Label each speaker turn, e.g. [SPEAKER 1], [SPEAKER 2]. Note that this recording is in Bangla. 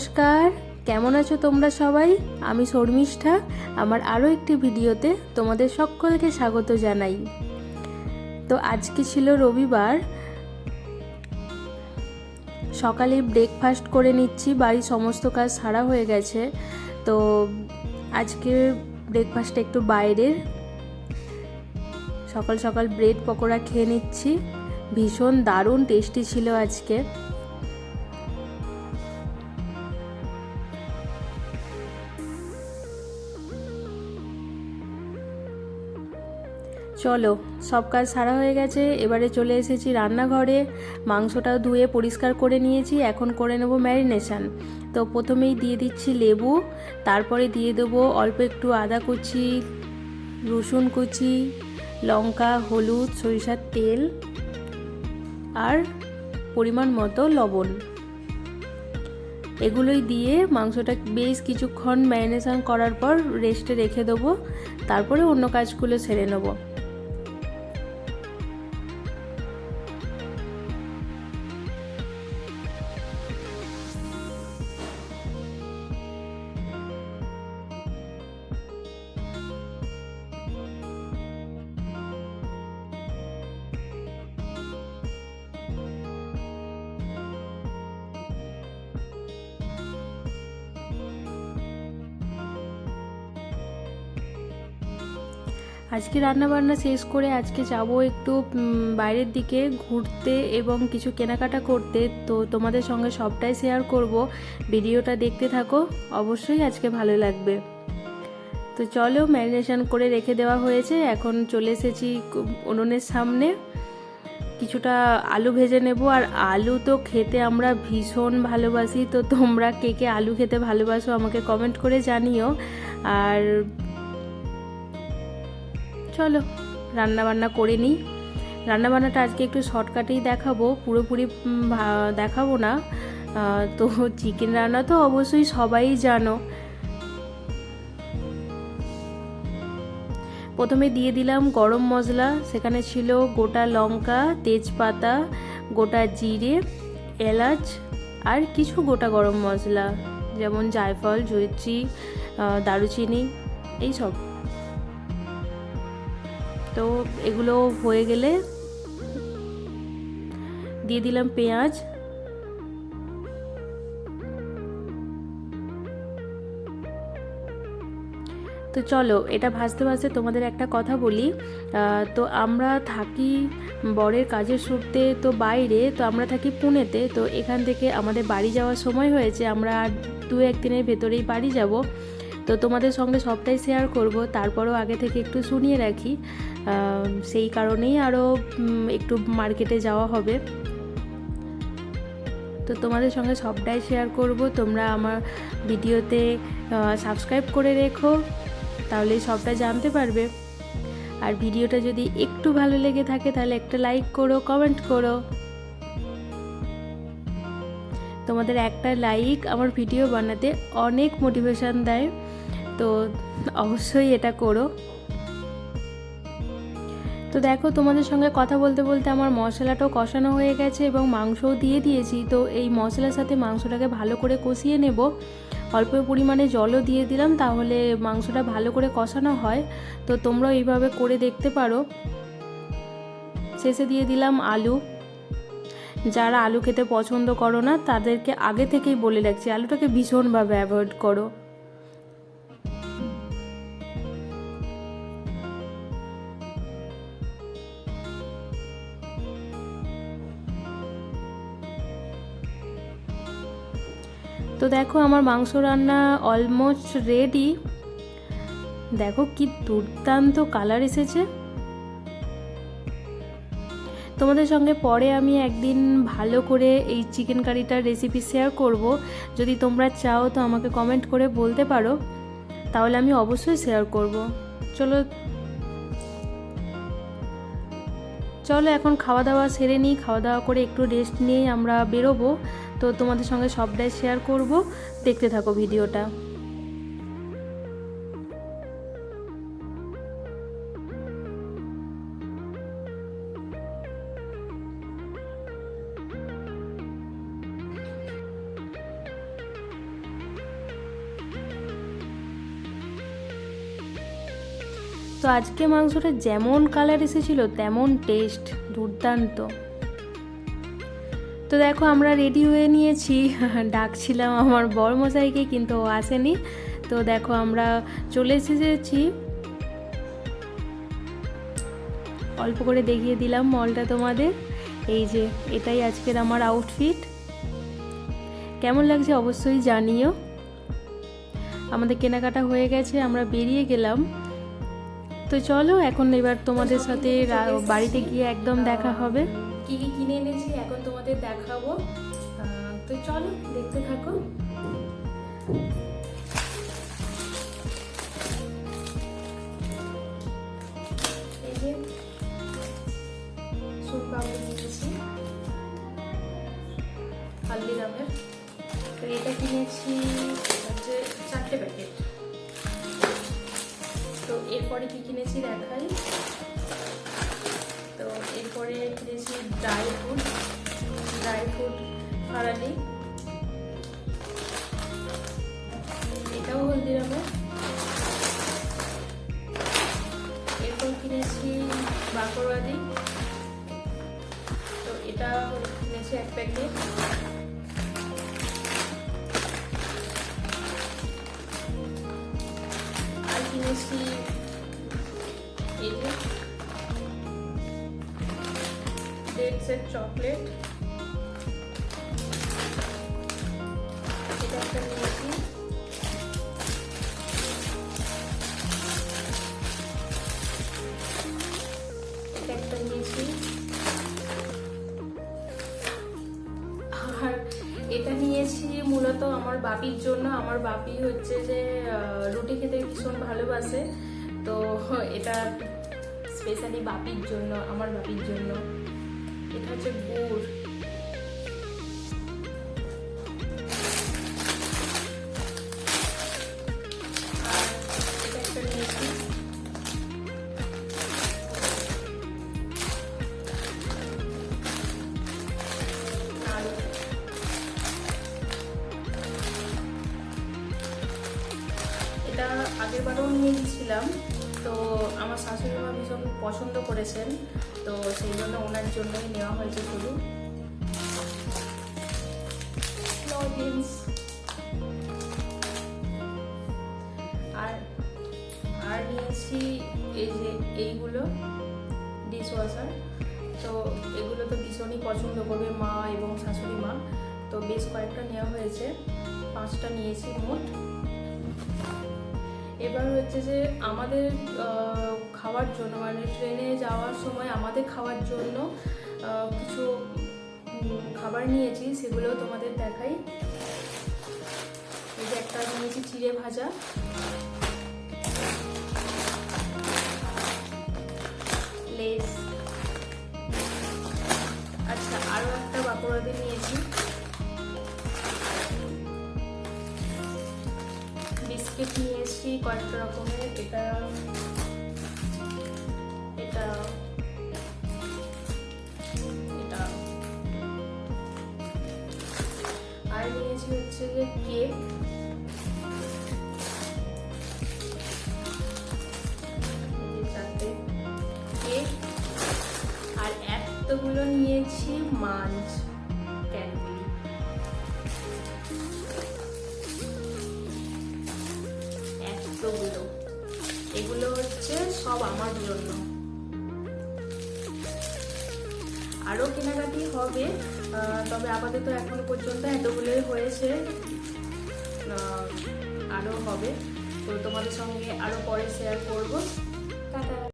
[SPEAKER 1] নমস্কার, কেমন আছো তোমরা সবাই? আমি শর্মিষ্ঠা। আমার আরও একটি ভিডিওতে তোমাদের সকলকে স্বাগত জানাই। তো আজকে ছিল রবিবার, সকালে ব্রেকফাস্ট করে নিচ্ছি, বাড়ির সমস্ত কাজ সারা হয়ে গেছে। তো আজকে ব্রেকফাস্টটা একটু বাইরের, সকাল সকাল ব্রেড পকোড়া খেয়ে নিচ্ছি। ভীষণ দারুণ টেস্টি ছিল আজকে। চলো, সব কাজ সারা হয়ে গেছে, এবারে চলে এসেছি রান্নাঘরে। মাংসটাও ধুয়ে পরিষ্কার করে নিয়েছি, এখন করে নেব ম্যারিনেশন। তো প্রথমেই দিয়ে দিচ্ছি লেবু, তারপরে দিয়ে দেবো অল্প একটু আদা কুচি, রসুন কুচি, লঙ্কা, হলুদ, সরিষার তেল আর পরিমাণ মতো লবণ। এগুলোই দিয়ে মাংসটা বেশ কিছুক্ষণ ম্যারিনেশন করার পর রেস্টে রেখে দেবো, তারপরে অন্য কাজগুলো সেরে নেবো। আজকে রান্নাবান্না শেষ করে আজকে যাব একটু বাইরের দিকে ঘুরতে এবং কিছু কেনাকাটা করতে। তো তোমাদের সঙ্গে সবটাই শেয়ার করব, ভিডিওটা দেখতে থাকো, অবশ্যই আজকে ভালো লাগবে। তো চলো, ম্যারিনেশন করে রেখে দেওয়া হয়েছে, এখন চলে এসেছি উনুনের সামনে। কিছুটা আলু ভেজে নেব। আর আলু তো খেতে আমরা ভীষণ ভালোবাসি, তো তোমরা কে কে আলু খেতে ভালোবাসো আমাকে কমেন্ট করে জানিও। আর চলো রান্নাবান্না করে নিই। রান্নাবান্নাটা আজকে একটু শর্টকাটেই দেখাবো, পুরোপুরি দেখাবো না। তো চিকেন রান্না তো অবশ্যই সবাই জানো। প্রথমে দিয়ে দিলাম গরম মশলা, সেখানে ছিল গোটা লঙ্কা, তেজপাতা, গোটা জিরে, এলাচ আর কিছু গোটা গরম মশলা যেমন জায়ফল, জয়িত্রী, দারুচিনি, এইসব। তো এগুলো হয়ে গেলে দিয়ে দিলাম পেঁয়াজ। তো চলো, এটা ভাজতে ভাজতে তোমাদের একটা কথা বলি। তো আমরা থাকি বরের কাজের সূত্রে তো বাইরে, তো আমরা থাকি পুনেতে। তো এখান থেকে আমাদের বাড়ি যাওয়ার সময় হয়েছে, আমরা আর 2-1 দিনের ভেতরেই বাড়ি যাব। তো তোমাদের সঙ্গে সবটাই শেয়ার করব, তারপরেও আগে থেকে একটু শুনিয়ে রাখি। সেই কারণেই আরও একটু মার্কেটে যাওয়া হবে। তো তোমাদের সঙ্গে সবটাই শেয়ার করব, তোমরা আমার ভিডিওতে সাবস্ক্রাইব করে রেখো, তাহলে সবটা জানতে পারবে। আর ভিডিওটা যদি একটু ভালো লেগে থাকে তাহলে একটা লাইক করো, কমেন্ট করো। তোমাদের একটা লাইক আমার ভিডিও বানাতে অনেক মোটিভেশন দেয়, তো অবশ্যই এটা করো। তো দেখো, তোমাদের সঙ্গে কথা বলতে বলতে আমার মশলাটাও কষানো হয়ে গেছে এবং মাংসও দিয়ে দিয়েছি। তো এই মশলার সাথে মাংসটাকে ভালো করে কষিয়ে নেব। অল্প পরিমাণে জলও দিয়ে দিলাম, তাহলে মাংসটা ভালো করে কষানো হয়। তো তোমরাও এইভাবে করে দেখতে পারো। শেষে দিয়ে দিলাম আলু। যারা আলু খেতে পছন্দ করো না তাদেরকে আগে থেকেই বলে রাখছি, আলুটাকে ভীষণভাবে অ্যাভয়েড করো। তো দেখো, আমার মাংস রান্না অলমোস্ট রেডি। দেখো কি দুর্দান্ত কালার এসেছে। তোমাদের সঙ্গে পরে আমি একদিন ভালো করে এই চিকেন কারিটার রেসিপি শেয়ার করব। যদি তোমরা চাও তো আমাকে কমেন্ট করে বলতে পারো, তাহলে আমি অবশ্যই শেয়ার করব। চলো চলো এখন খাওয়া দাওয়া সেরে নিই, খাওয়া দাওয়া করে একটু রেস্ট নিয়ে আমরা বেরোবো। তো তোমাদের সঙ্গে সবটাই শেয়ার করব, দেখতে থাকো ভিডিওটা। তো আজকে মাংসটা যেমন কালার এসেছিল তেমন টেস্ট, দুর্দান্ত। তো দেখো আমরা রেডি হয়ে নিয়েছি, ডাকছিলাম আমার বরমশাইকে কিন্তু ও আসেনি। তো দেখো আমরা চলে এসেছি, অল্প করে দেখিয়ে দিলাম মলটা তোমাদের। এই যে এটাই আজকের আমার আউটফিট, কেমন লাগছে অবশ্যই জানিও। আমাদের কেনাকাটা হয়ে গেছে, আমরা বেরিয়ে গেলাম। তো চলো এখন এবার তোমাদের সাথে বাড়িতে গিয়ে একদম দেখা হবে। কি কি কিনে এনেছি এখন তোমাদের দেখাবো, তো চলো দেখতে থাকো। এই যে সুপাবলি নিয়েছি হালদিরামের, তো এটা কিনেছি হচ্ছে 4টে প্যাকেট। তো এরপরে কি কিনেছি দেখাই। তো এরপরে কিনেছি ড্রাই ফ্রুট ফারালি, এটাও হলদিরামের। এরপর কিনেছি বাকরওয়াদি, তো এটা কিনেছি 1 প্যাকেট। আর কিনেছি এই যে ডেটসের চকলেট, এটা একটা নিয়েছি। এটা একটা নিয়েছি। আর এটা নিয়েছি মূলত আমার বাপির জন্য। আমার বাপি হচ্ছে যে রুটি খেতে ভীষণ ভালোবাসে, তো এটা স্পেশালি বাপির জন্য, আমার বাপির জন্য। এটা হচ্ছে গুড়। আর এটা একটা নিয়েছি নাড়ু। এটা আগের বারও নিয়ে গেছিলাম, তো আমার শাশুড়ি মা ভীষণ পছন্দ করেছেন, তো সেই জন্য ওনার জন্যই নেওয়া হয়েছে শুধু। আর নিয়েছি এই যে এইগুলো ডিশওয়াশার, তো এগুলো তো ভীষণই পছন্দ করবে মা এবং শাশুড়ি মা, তো বেশ কয়েকটা নেওয়া হয়েছে, 5টা নিয়েছি মোট। এবার হচ্ছে যে আমাদের খাওয়ার জন্য, মানে ট্রেনে যাওয়ার সময় আমাদের খাওয়ার জন্য কিছু খাবার নিয়েছি, সেগুলোও তোমাদের দেখাই। এই যে একটা নিয়েছি চিড়ে ভাজা, লেস, আচ্ছা আরও একটা বাঁকুড়াতে নিয়েছি, বিস্কিট নিয়ে এসেছি কয়েকটা রকমের। এটা এটা এটা আর নিয়েছি হচ্ছে যে কেক, কেক। আর এতগুলো নিয়েছি মাঞ্চ ক্যাডবেরি। এতগুলো, এগুলো হচ্ছে সব আমার জন্য। আরও কেনাকাটি হবে, তবে আপাতত এখনো পর্যন্ত এতগুলোই হয়েছে, আরও হবে। তো তোমাদের সঙ্গে আরও পরে শেয়ার করবো। টাটা।